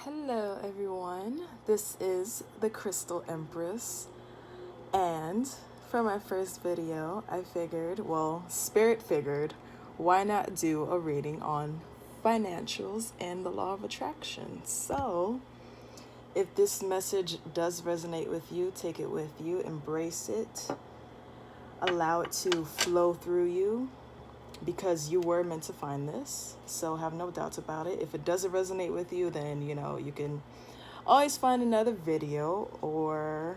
Hello everyone, this is the Crystal Empress, and for my first video I figured, Spirit figured, why not do a reading on financials and the law of attraction. So if this message does resonate with you, take it with you, embrace it, allow it to flow through you, because you were meant to find this, so have no doubts about it. If it doesn't resonate with you, then you can always find another video, or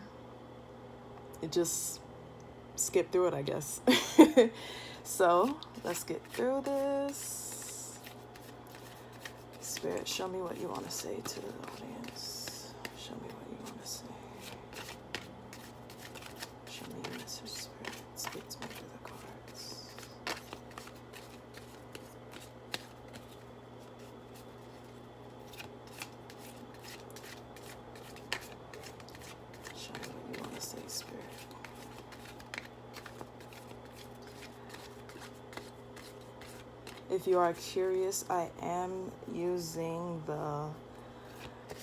just skip through it, I guess. So let's get through this. Spirit, show me what you want to say to the audience. Show me what you want to say. Show me your message, Spirit. Speak to me through the cards. Show me what you want to say, Spirit. If you are curious, I am using the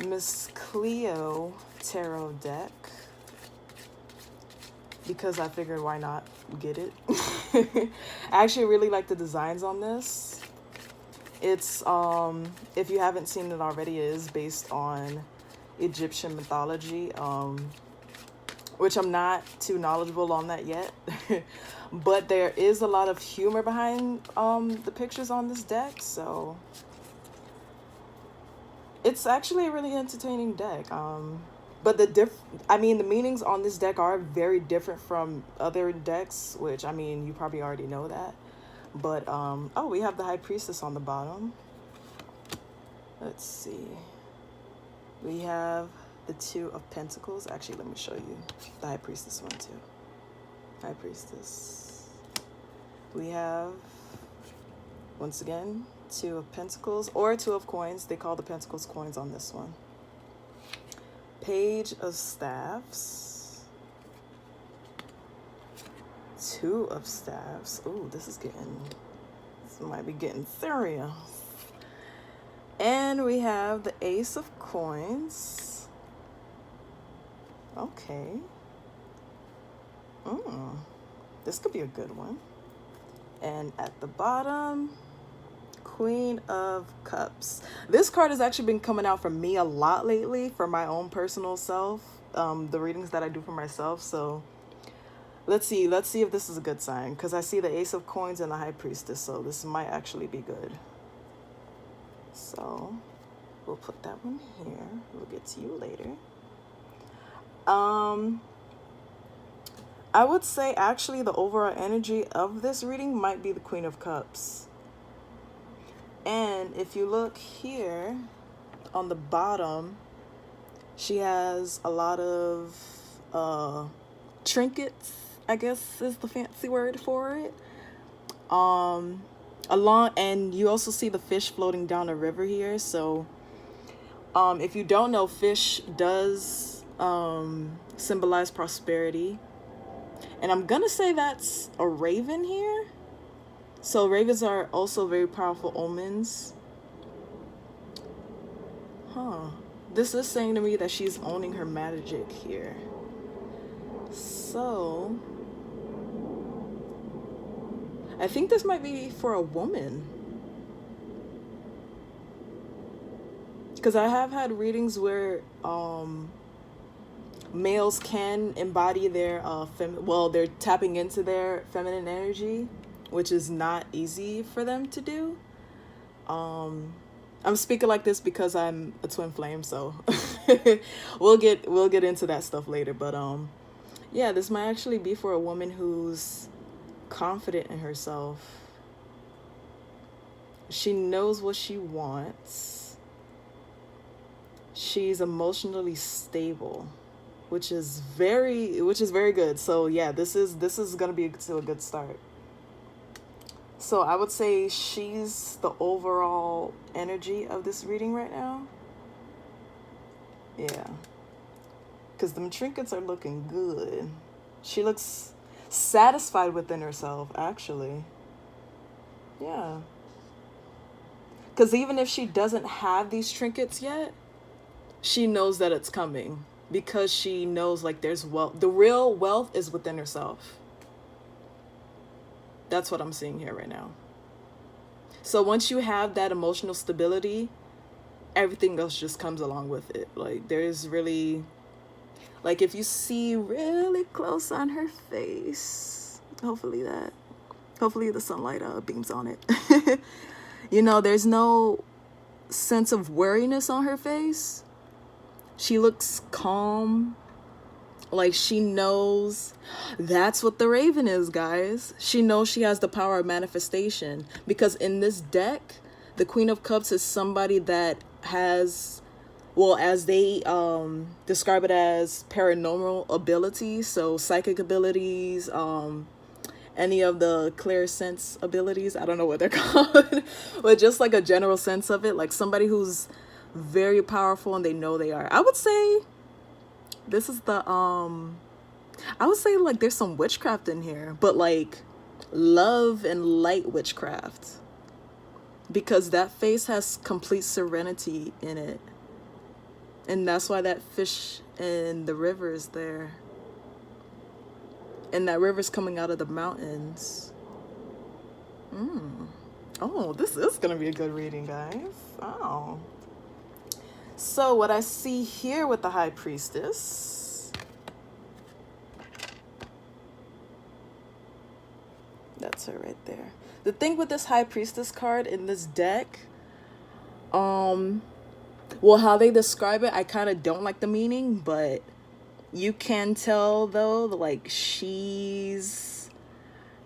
Miss Cleo tarot deck because I figured why not get it. I actually really like the designs on this. It's if you haven't seen it already, it is based on Egyptian mythology, which I'm not too knowledgeable on that yet. But there is a lot of humor behind the pictures on this deck, so it's actually a really entertaining deck. But the meanings on this deck are very different from other decks, which you probably already know that. But oh, we have the High Priestess on the bottom. Let's see. We have the Two of Pentacles. Actually, let me show you the High Priestess one too. High Priestess. We have, once again, Two of Pentacles or Two of Coins. They call the Pentacles coins on this one. Page of Staffs. Two of Staffs. Ooh, this might be getting serious. And we have the Ace of Coins. Okay. This could be a good one. And at the bottom, Queen of Cups. This card has actually been coming out for me a lot lately for my own personal self, the readings that I do for myself. So let's see if this is a good sign, because I see the Ace of Coins and the High Priestess, so this might actually be good. So we'll put that one here. We'll get to you later. I would say actually the overall energy of this reading might be the Queen of Cups. And if you look here on the bottom, she has a lot of trinkets, I guess is the fancy word for it. And you also see the fish floating down a river here. So if you don't know, fish does symbolize prosperity. And I'm gonna say that's a raven here. So ravens are also very powerful omens. This is saying to me that she's owning her magic here. So I think this might be for a woman, because I have had readings where males can embody their they're tapping into their feminine energy, which is not easy for them to do. I'm speaking like this because I'm a twin flame, so we'll get into that stuff later. But yeah, this might actually be for a woman who's confident in herself. She knows what she wants. She's emotionally stable, which is very good. So yeah, this is gonna be to a good start. So I would say she's the overall energy of this reading right now. Yeah, because them trinkets are looking good. She looks satisfied within herself, actually. Yeah, because even if she doesn't have these trinkets yet, she knows that it's coming, because she knows like there's wealth. The real wealth is within herself. That's what I'm seeing here right now. So once you have that emotional stability, everything else just comes along with it. Like there's really, like if you see really close on her face, hopefully the sunlight beams on it. You know, there's no sense of worriness on her face. She looks calm. Like she knows. That's what the Raven is, guys. She knows she has the power of manifestation, because in this deck, the Queen of Cups is somebody that has, well, as they describe it, as paranormal abilities, so psychic abilities, any of the clairsense abilities, I don't know what they're called, but just like a general sense of it, like somebody who's very powerful and they know they are. I would say this is the I would say like there's some witchcraft in here, but like love and light witchcraft, because that face has complete serenity in it, and that's why that fish in the river is there, and that river's coming out of the mountains. Oh, this is gonna be a good reading, guys. Oh, so what I see here with the High Priestess, that's her right there. The thing with this High Priestess card in this deck, well, how they describe it, I kind of don't like the meaning, but you can tell though, like she's,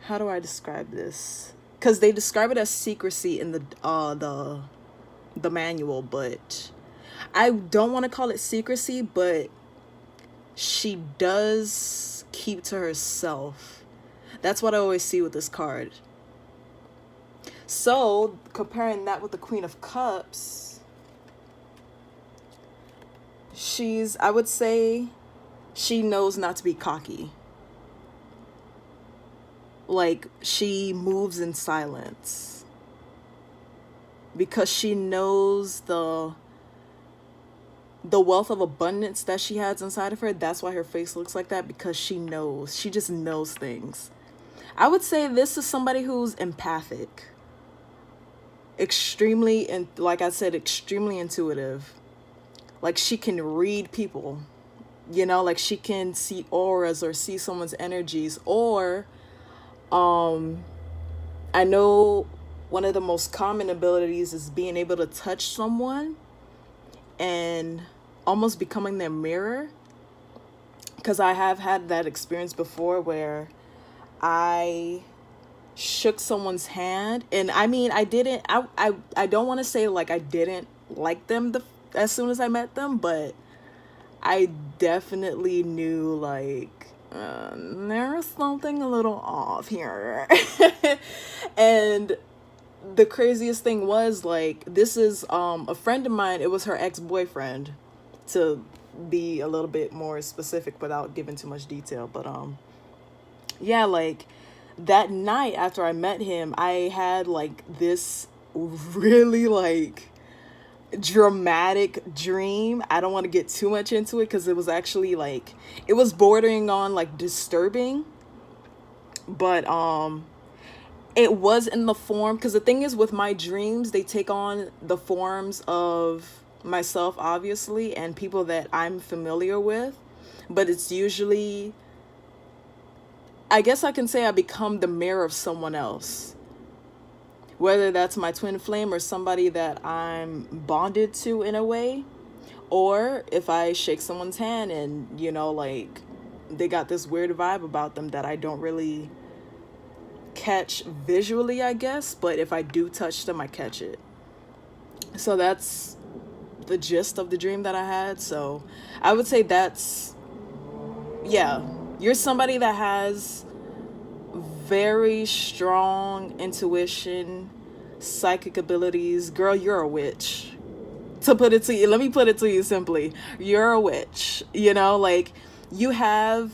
how do I describe this? Because they describe it as secrecy in the manual, but I don't want to call it secrecy, but she does keep to herself. That's what I always see with this card. So comparing that with the Queen of Cups, I would say she knows not to be cocky. Like she moves in silence because she knows the wealth of abundance that she has inside of her. That's why her face looks like that, because she just knows things. I would say this is somebody who's empathic, extremely, and like I said, extremely intuitive. Like she can read people, you know, like she can see auras or see someone's energies. Or I know one of the most common abilities is being able to touch someone and almost becoming their mirror, because I have had that experience before where I shook someone's hand, and I mean, I don't want to say like I didn't like them as soon as I met them, but I definitely knew like there was something a little off here. And the craziest thing was, like, this is a friend of mine. It was her ex-boyfriend, to be a little bit more specific without giving too much detail. But yeah, like that night after I met him, I had like this really like dramatic dream. I don't want to get too much into it because it was actually like, it was bordering on like disturbing, but it was in the form, because the thing is with my dreams, they take on the forms of myself, obviously, and people that I'm familiar with, but it's usually, I guess I can say I become the mirror of someone else, whether that's my twin flame or somebody that I'm bonded to in a way, or if I shake someone's hand and, you know, like they got this weird vibe about them that I don't really catch visually, I guess, but if I do touch them, I catch it. So that's the gist of the dream that I had. So I would say that's, yeah, you're somebody that has very strong intuition, psychic abilities. Girl, you're a witch. To put it to you, let me put it to you simply. You're a witch. You know, like you've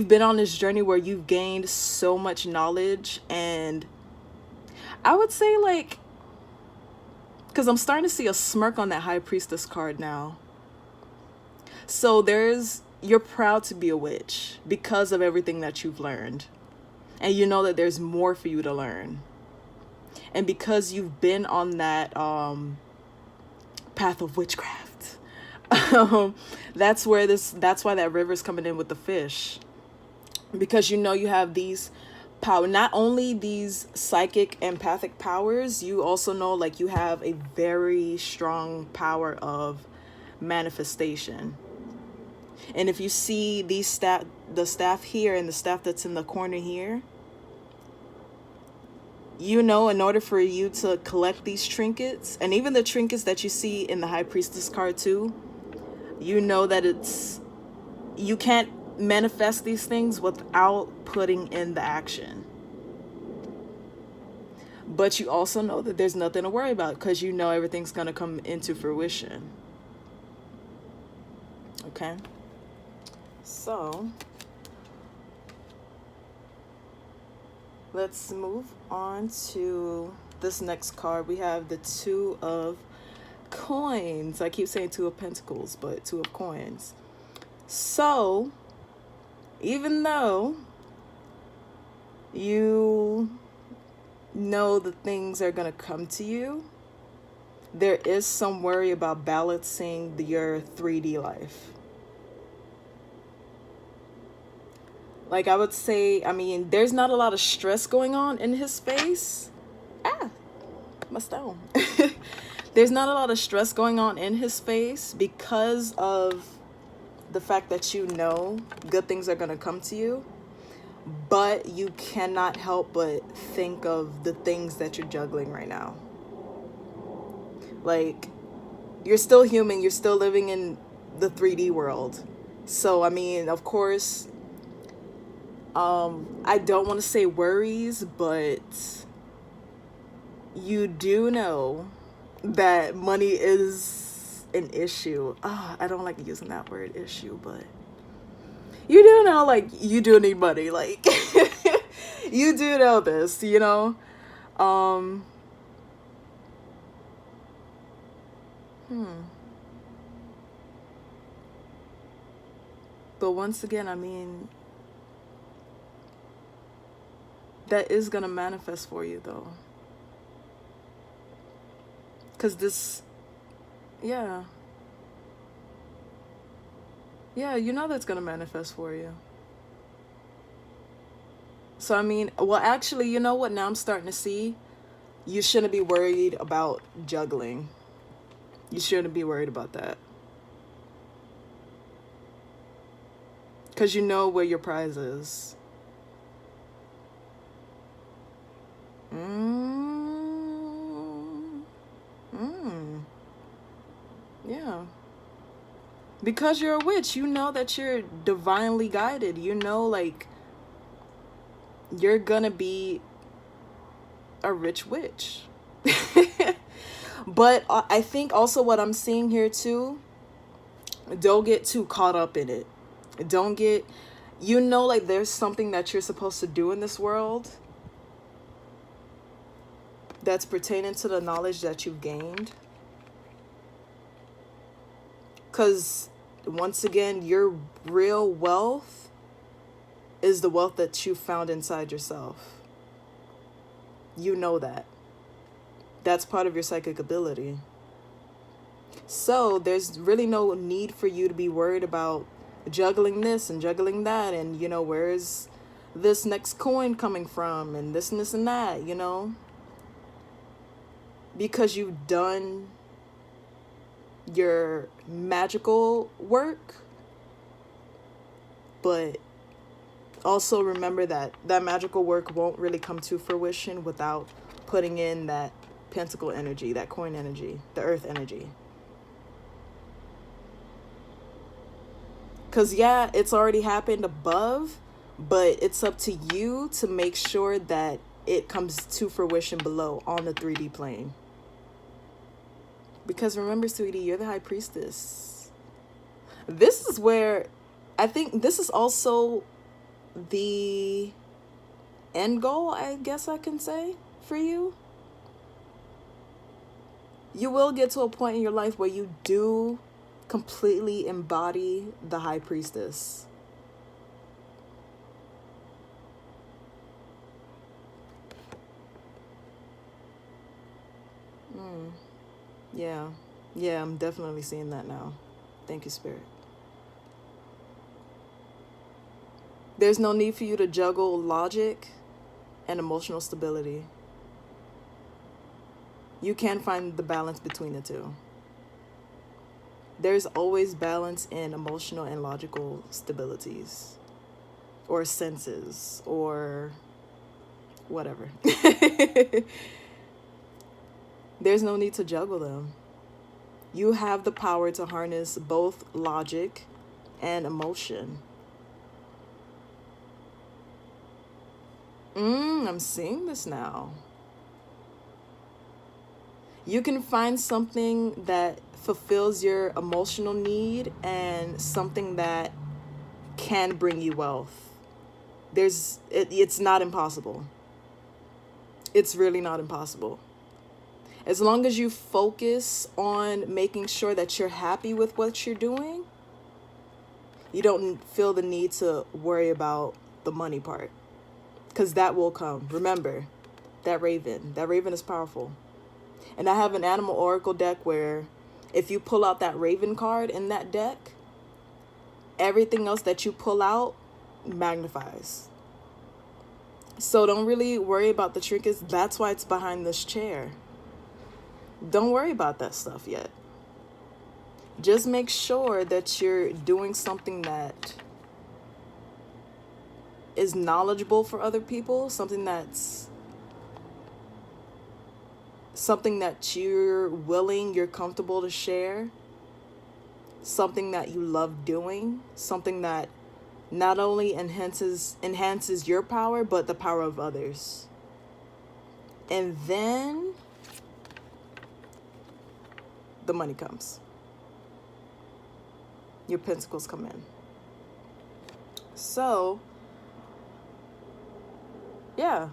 been on this journey where you've gained so much knowledge, and I would say, like, because I'm starting to see a smirk on that High Priestess card now. So you're proud to be a witch because of everything that you've learned. And you know that there's more for you to learn. And because you've been on that path of witchcraft, that's why that river's coming in with the fish. Because you know you have these power, not only these psychic empathic powers, you also know like you have a very strong power of manifestation. And if you see the staff here and the staff that's in the corner here, you know, in order for you to collect these trinkets, and even the trinkets that you see in the High Priestess card too, you know that you can't manifest these things without putting in the action. But you also know that there's nothing to worry about because you know everything's going to come into fruition. Okay? So, let's move on to this next card. We have the Two of Coins. I keep saying Two of Pentacles, but Two of Coins. So, even though you know that things are going to come to you, there is some worry about balancing your 3D life. Like I would say, I mean, there's not a lot of stress going on in his space. My stone. There's not a lot of stress going on in his face because of the fact that you know good things are going to come to you. But you cannot help but think of the things that you're juggling right now. Like, you're still human. You're still living in the 3D world. So, I mean, of course, I don't want to say worries, but you do know that money is an issue. I don't like using that word issue, but you do know, like, you do need money. Like, you do know this, you know? But once again, I mean, that is gonna manifest for you, though. Because this, yeah, you know that's gonna manifest for you. So, I mean, well, actually, you know what? Now I'm starting to see you shouldn't be worried about juggling. You shouldn't be worried about that. Because you know where your prize is. Yeah. Because you're a witch, you know that you're divinely guided. You know, like, you're gonna be a rich witch. But I think also what I'm seeing here too, don't get too caught up in it. Don't get, you know, like there's something that you're supposed to do in this world that's pertaining to the knowledge that you've gained. Because once again, your real wealth is the wealth that you found inside yourself. You know that. That's part of your psychic ability. So there's really no need for you to be worried about juggling this and juggling that. And, you know, where's this next coin coming from? And this and that, you know. Because you've done your magical work. But also remember that that magical work won't really come to fruition without putting in that pentacle energy, that coin energy, the earth energy. Because, yeah, it's already happened above, but it's up to you to make sure that it comes to fruition below on the 3D plane. Because remember, sweetie, you're the High Priestess. This is where I think this is also the end goal, I guess I can say, for you. You will get to a point in your life where you do completely embody the High Priestess. Yeah. Yeah, I'm definitely seeing that now. Thank you, Spirit. There's no need for you to juggle logic and emotional stability. You can find the balance between the two. There's always balance in emotional and logical stabilities, or senses, or whatever. There's no need to juggle them. You have the power to harness both logic and emotion. I'm seeing this now. You can find something that fulfills your emotional need and something that can bring you wealth. It's not impossible. It's really not impossible. As long as you focus on making sure that you're happy with what you're doing, you don't feel the need to worry about the money part, because that will come. Remember, that raven is powerful. And I have an animal oracle deck where if you pull out that raven card in that deck, everything else that you pull out magnifies. So don't really worry about the trinkets. That's why it's behind this chair. Don't worry about that stuff yet. Just make sure that you're doing something that is knowledgeable for other people, something that you're comfortable to share, something that you love doing, something that not only enhances your power, but the power of others. And then the money comes. Your pentacles come in. So, yeah.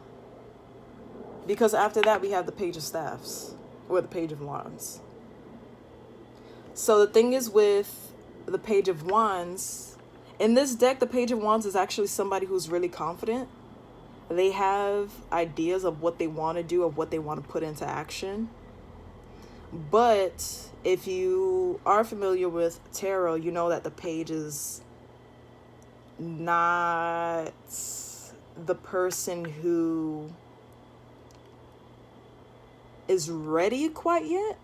Because after that, we have the Page of Staffs, or the Page of Wands. So the thing is with the Page of Wands, in this deck, the Page of Wands is actually somebody who's really confident. They have ideas of what they want to do, of what they want to put into action. But if you are familiar with tarot, you know that the page is not the person who is ready quite yet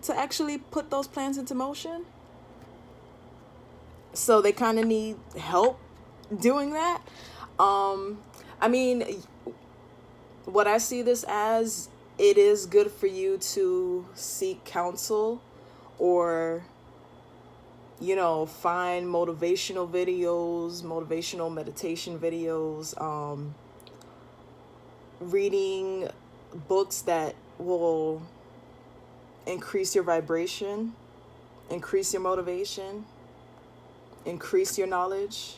to actually put those plans into motion. So they kind of need help doing that. I mean, what I see this as, it is good for you to seek counsel or, find motivational videos, motivational meditation videos, reading books that will increase your vibration, increase your motivation, increase your knowledge.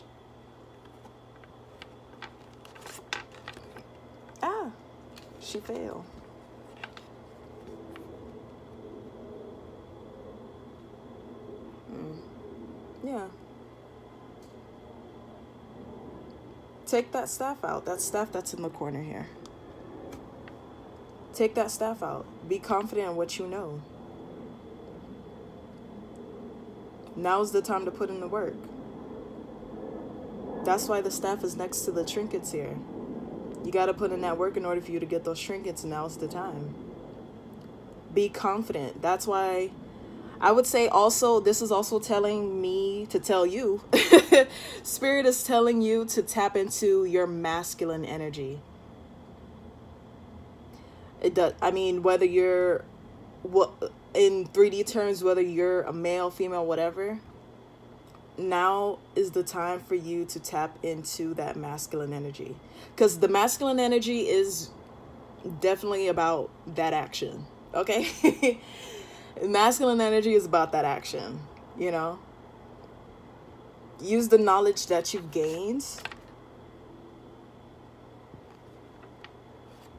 She failed. Yeah. Take that staff out. That staff that's in the corner here. Take that staff out. Be confident in what you know. Now's the time to put in the work. That's why the staff is next to the trinkets here. You got to put in that work in order for you to get those trinkets. Now's the time. Be confident. That's why I would say also, this is also telling me to tell you, Spirit is telling you to tap into your masculine energy. It does. I mean, whether you're, in 3D terms, whether you're a male, female, whatever, now is the time for you to tap into that masculine energy. Because the masculine energy is definitely about that action. Okay? Masculine energy is about that action, Use the knowledge that you've gained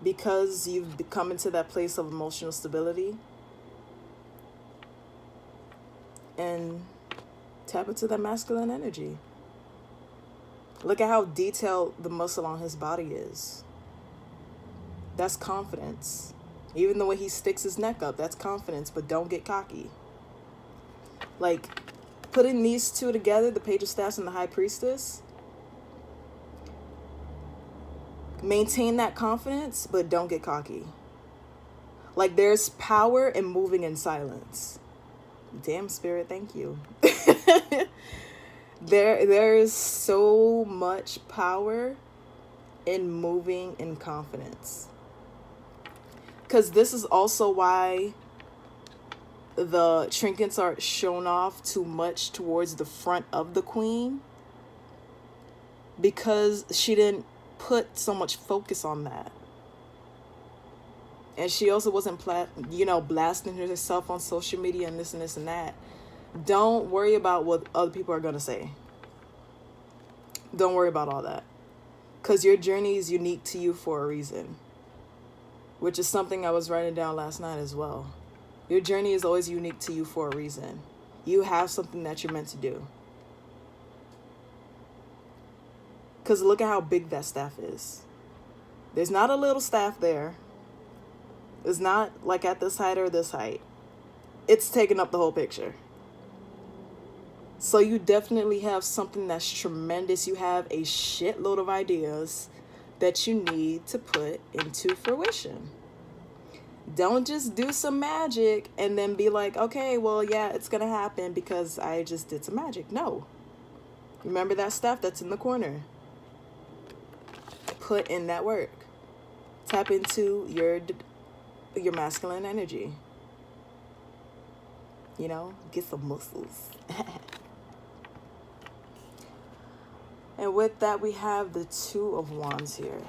because you've come into that place of emotional stability. and tap into that masculine energy. Look at how detailed the muscle on his body is. That's confidence. Even the way he sticks his neck up, that's confidence, but don't get cocky. Like, putting these two together, the Page of Staffs and the High Priestess, maintain that confidence, but don't get cocky. Like, there's power in moving in silence. Damn, Spirit, thank you. There is so much power in moving in confidence. Because this is also why the trinkets are shown off too much towards the front of the Queen. Because she didn't put so much focus on that. And she also wasn't, blasting herself on social media and this and this and that. Don't worry about what other people are going to say. Don't worry about all that. Because your journey is unique to you for a reason. Which is something I was writing down last night as well. Your journey is always unique to you for a reason. You have something that you're meant to do. Because look at how big that staff is. There's not a little staff there. It's not like at this height or this height. It's taking up the whole picture. So you definitely have something that's tremendous. You have a shitload of ideas that you need to put into fruition. Don't just do some magic and then be like, okay, well, yeah, it's going to happen because I just did some magic. No. Remember that stuff that's in the corner. Put in that work. Tap into your masculine energy. Get some muscles. And with that, we have the Two of Wands here.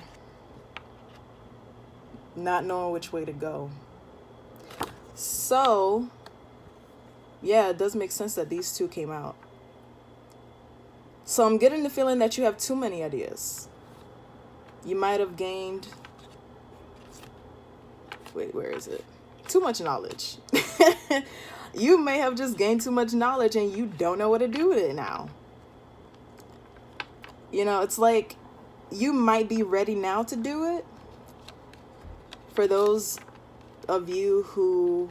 Not knowing which way to go. So, yeah, it does make sense that these two came out. So I'm getting the feeling that you have too many ideas. You might have gained... Wait, where is it? Too much knowledge. You may have just gained too much knowledge and you don't know what to do with it now. It's like you might be ready now to do it. For those of you who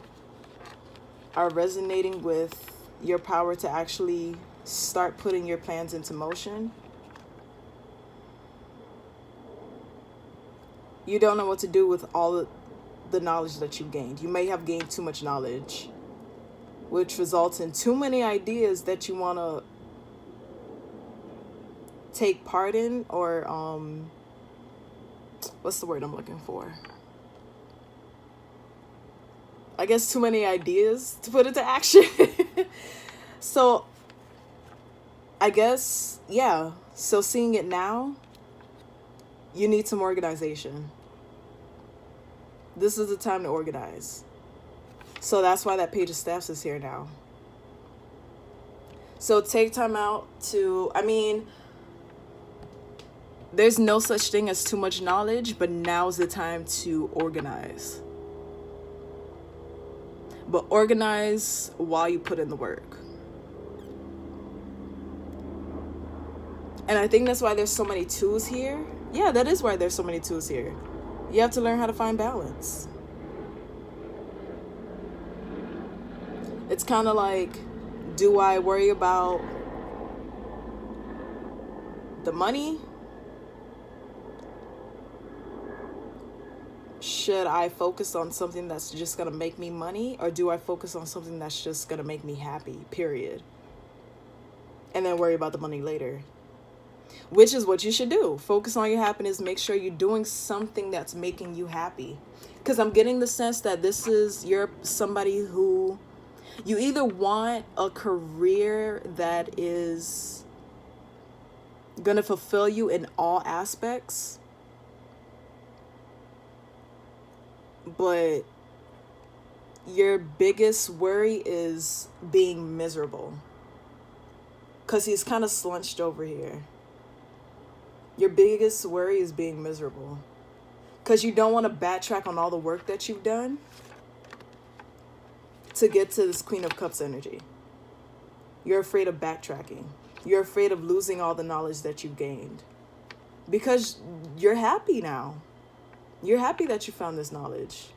are resonating with your power to actually start putting your plans into motion, you don't know what to do with all the knowledge that you gained. You may have gained too much knowledge, which results in too many ideas that you want to take part in, or what's the word I'm looking for? I guess too many ideas to put into action. So I guess, yeah. So seeing it now, you need some organization. This is the time to organize. So that's why that Page of Staffs is here now. So take time out to, there's no such thing as too much knowledge, but now's the time to organize. But organize while you put in the work. And I think that's why there's so many twos here. Yeah, that is why there's so many twos here. You have to learn how to find balance. It's kind of like, do I worry about the money? Should I focus on something that's just going to make me money? Or do I focus on something that's just going to make me happy, period? And then worry about the money later. Which is what you should do. Focus on your happiness. Make sure you're doing something that's making you happy. Because I'm getting the sense that you're somebody who, you either want a career that is going to fulfill you in all aspects, but your biggest worry is being miserable. Because he's kind of slunched over here. Your biggest worry is being miserable. Because you don't want to backtrack on all the work that you've done to get to this Queen of Cups energy. You're afraid of backtracking. You're afraid of losing all the knowledge that you've gained. Because you're happy now. You're happy that you found this knowledge.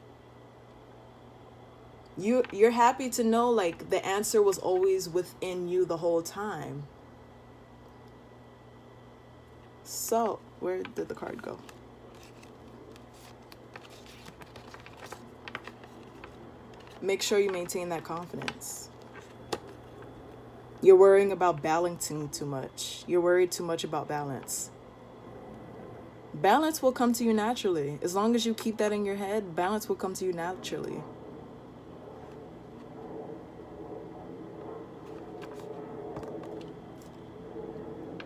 You're happy to know, like, the answer was always within you the whole time. So, where did the card go? Make sure you maintain that confidence. You're worrying about balancing too much. You're worried too much about balance. Balance will come to you naturally. As long as you keep that in your head, balance will come to you naturally.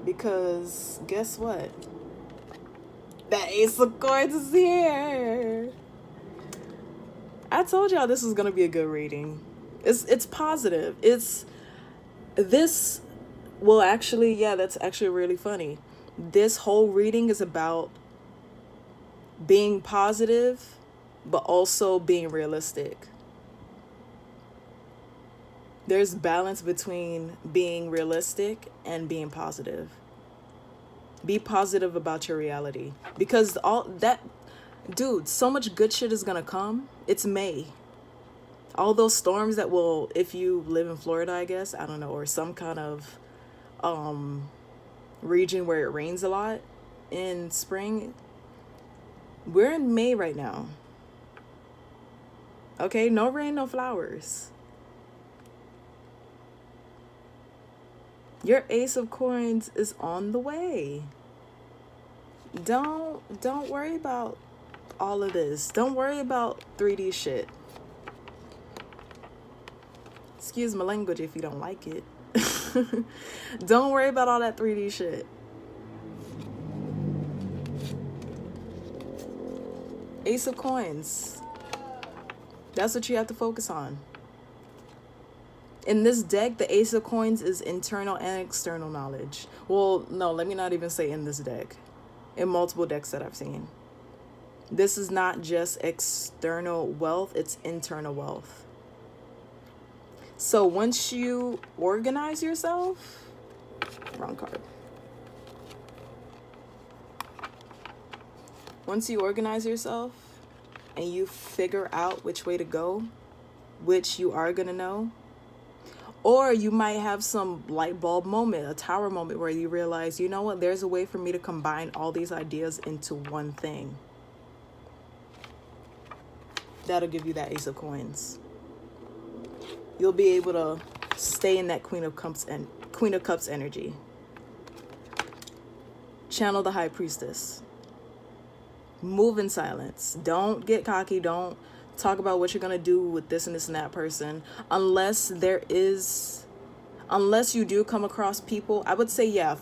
Because guess what? That Ace of Coins is here. I told y'all this was gonna be a good reading. It's positive. Well, actually, yeah, that's actually really funny. This whole reading is about being positive, but also being realistic. There's balance between being realistic and being positive. Be positive about your reality. Because dude, so much good shit is gonna come. It's May. All those storms that will, if you live in Florida, I guess, I don't know, or some kind of region where it rains a lot in spring. We're in May right now. Okay, no rain, no flowers. Your Ace of Coins is on the way. Don't worry about all of this. Don't worry about 3D shit. Excuse my language if you don't like it. Don't worry about all that 3D shit. Ace of Coins. That's what you have to focus on. In this deck, the Ace of Coins is internal and external knowledge. Well, no, let me not even say in this deck. In multiple decks that I've seen. This is not just external wealth, it's internal wealth. So once you organize yourself, wrong card. Once you organize yourself and you figure out which way to go, which you are gonna know, or you might have some light bulb moment, a tower moment where you realize, you know what, there's a way for me to combine all these ideas into one thing. That'll give you that Ace of Coins. You'll be able to stay in that Queen of Cups energy. Channel the High Priestess. Move in silence. Don't get cocky. Don't talk about what you're gonna do with this and this and that person. Unless you do come across people, I would say, yeah,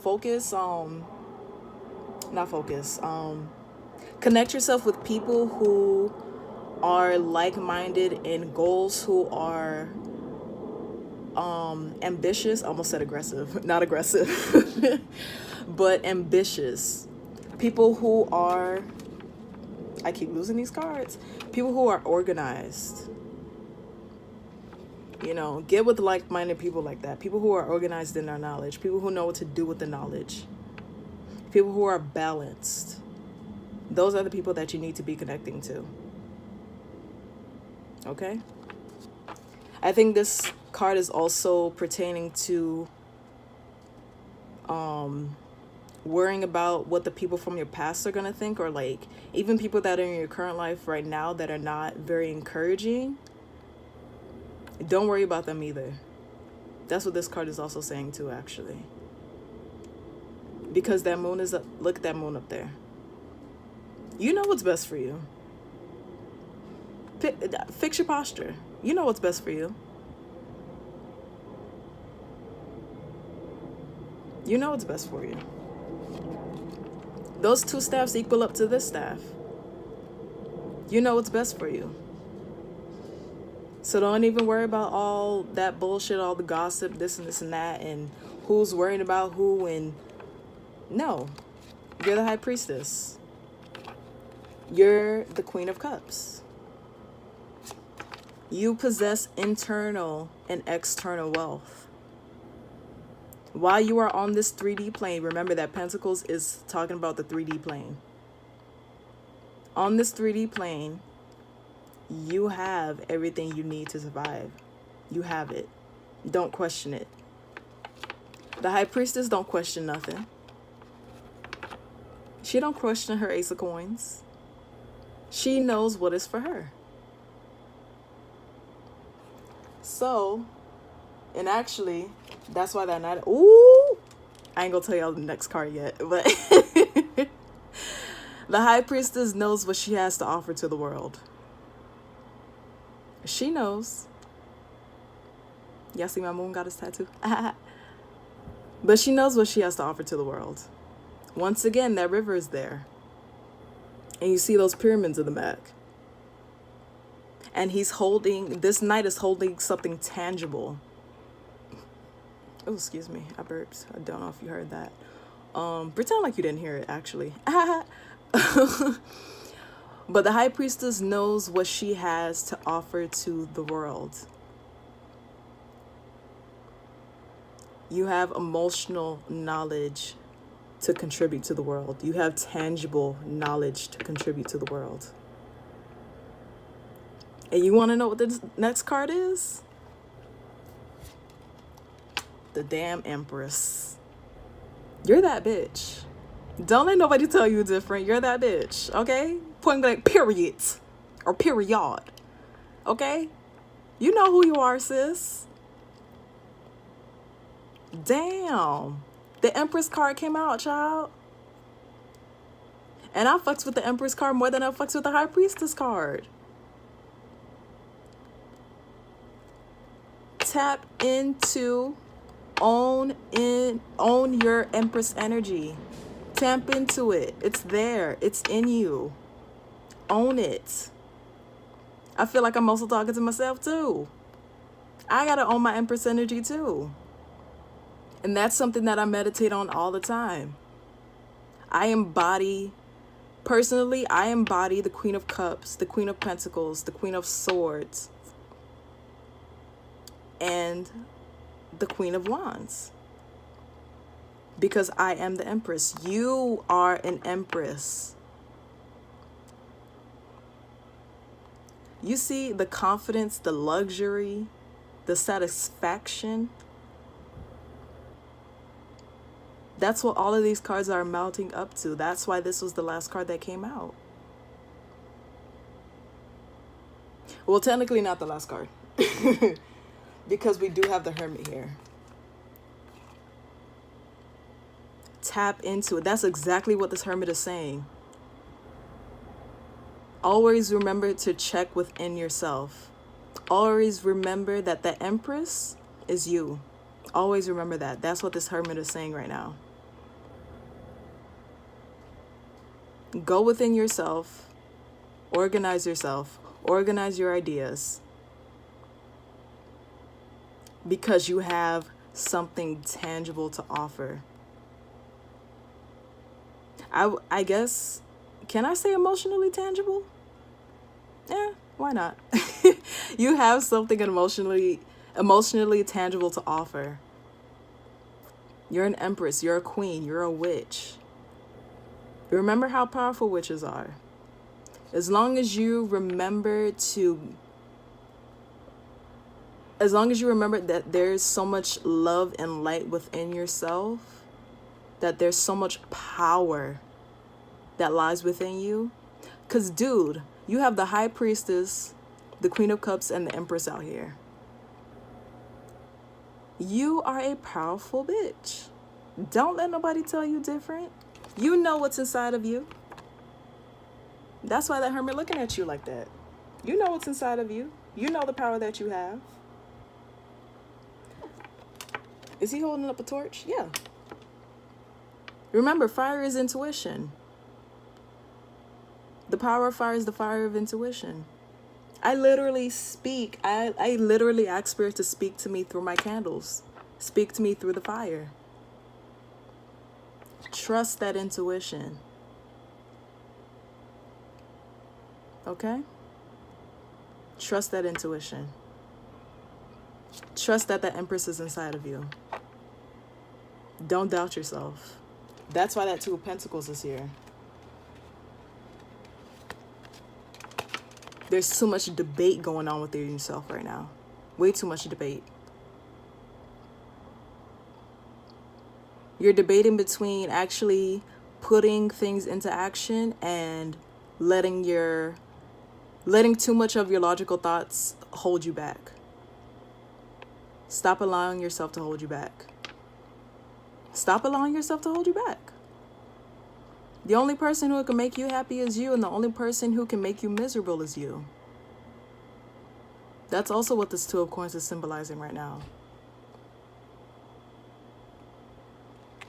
connect yourself with people who are like-minded in goals, who are ambitious. Almost said aggressive, not aggressive, but ambitious. People who are, I keep losing these cards. People who are organized. You know, get with like-minded people like that. People who are organized in their knowledge. People who know what to do with the knowledge. People who are balanced. Those are the people that you need to be connecting to. Okay? I think this card is also pertaining to worrying about what the people from your past are going to think, or like even people that are in your current life right now that are not very encouraging. Don't worry about them either. That's what this card is also saying too, actually. Because that moon is up. Look at that moon up there. You know what's best for you. Fix your posture. You know what's best for you. You know what's best for you. Those two staffs equal up to this staff. You know what's best for you. So don't even worry about all that bullshit, all the gossip, this and this and that, and who's worrying about who. And no, you're the High Priestess. You're the Queen of Cups. You possess internal and external wealth. While you are on this 3D plane, remember that Pentacles is talking about the 3D plane. On this 3D plane, you have everything you need to survive. You have it. Don't question it. The High Priestess don't question nothing. She don't question her Ace of Coins. She knows what is for her. So, and actually, that's why that night, ooh, I ain't gonna tell y'all the next card yet, but the High Priestess knows what she has to offer to the world. She knows. Y'all see my moon goddess tattoo? But she knows what she has to offer to the world. Once again, that river is there. And you see those pyramids in the back. And he's holding, this knight is holding something tangible. Oh, excuse me, I burped. I don't know if you heard that. Pretend like you didn't hear it, actually. But the High Priestess knows what she has to offer to the world. You have emotional knowledge to contribute to the world. You have tangible knowledge to contribute to the world. And you want to know what the next card is? The damn Empress. You're that bitch. Don't let nobody tell you different. You're that bitch, okay? Point blank, period. Or period. Okay? You know who you are, sis. Damn. The Empress card came out, child. And I fucks with the Empress card more than I fucks with the High Priestess card. Tap into, own your Empress energy. Tap into it. It's there. It's in you. Own it. I feel like I'm also talking to myself too. I gotta own my Empress energy too. And that's something that I meditate on all the time. Personally, I embody the Queen of Cups, the Queen of Pentacles, the Queen of Swords, and the Queen of Wands. Because I am the Empress. You are an Empress. You see the confidence, the luxury, the satisfaction. That's what all of these cards are mounting up to. That's why this was the last card that came out. Well, technically not the last card. Because we do have the Hermit here. Tap into it. That's exactly what this Hermit is saying. Always remember to check within yourself. Always remember that the Empress is you. Always remember that. That's what this Hermit is saying right now. Go within yourself. Organize yourself. Organize your ideas. Because you have something tangible to offer. I guess, can I say emotionally tangible? Yeah, why not? You have something emotionally tangible to offer. You're an Empress, you're a queen, you're a witch. Remember how powerful witches are. As long as you remember that there's so much love and light within yourself, that there's so much power that lies within you. Because, dude, you have the High Priestess, the Queen of Cups, and the Empress out here. You are a powerful bitch. Don't let nobody tell you different. You know what's inside of you. That's why that Hermit looking at you like that. You know what's inside of you. You know the power that you have. Is he holding up a torch? Yeah. Remember, fire is intuition. The power of fire is the fire of intuition. I literally speak. I literally ask Spirit to speak to me through my candles. Speak to me through the fire. Trust that intuition. Okay? Trust that intuition. Trust that the Empress is inside of you. Don't doubt yourself. That's why that Two of Pentacles is here. There's too much debate going on within yourself right now. Way too much debate. You're debating between actually putting things into action and letting too much of your logical thoughts hold you back. Stop allowing yourself to hold you back. Stop allowing yourself to hold you back. The only person who can make you happy is you, and the only person who can make you miserable is you. That's also what this Two of Coins is symbolizing right now.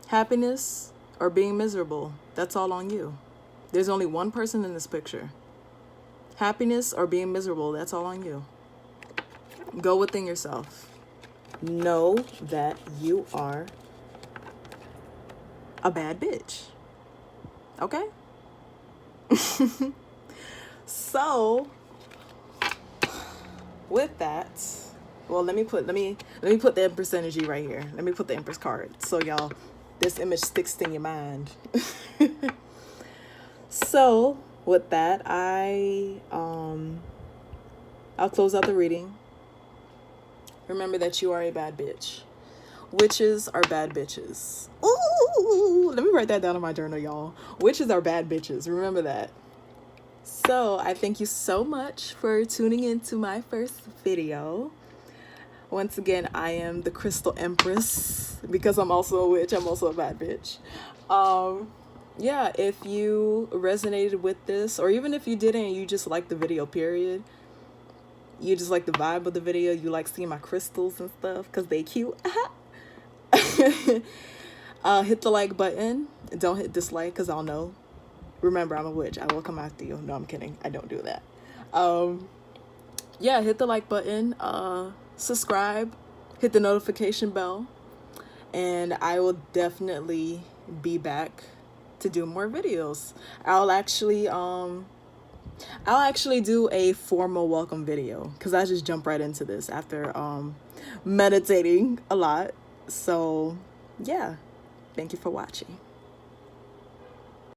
Happiness or being miserable, that's all on you. There's only one person in this picture. Happiness or being miserable, that's all on you. Go within yourself. Know that you are a bad bitch. Okay? So, with that, well, let me put the Empress energy right here. Let me put the Empress card so y'all, this image sticks in your mind. So with that, I'll close out the reading. Remember that you are a bad bitch. Witches are bad bitches. Ooh, let me write that down in my journal, y'all. Witches are bad bitches. Remember that. So I thank you so much for tuning into my first video. Once again, I am the Crystal Empress. Because I'm also a witch, I'm also a bad bitch. Yeah, if you resonated with this, or even if you didn't and you just like the video, period, you just like the vibe of the video, you like seeing my crystals and stuff because they cute, hit the like button. Don't hit dislike because I'll know. Remember, I'm a witch. I will come after you. No, I'm kidding. I don't do that. Yeah, hit the like button, subscribe, hit the notification bell, and I will definitely be back to do more videos. I'll actually do a formal welcome video because I just jump right into this after meditating a lot. So yeah, thank you for watching.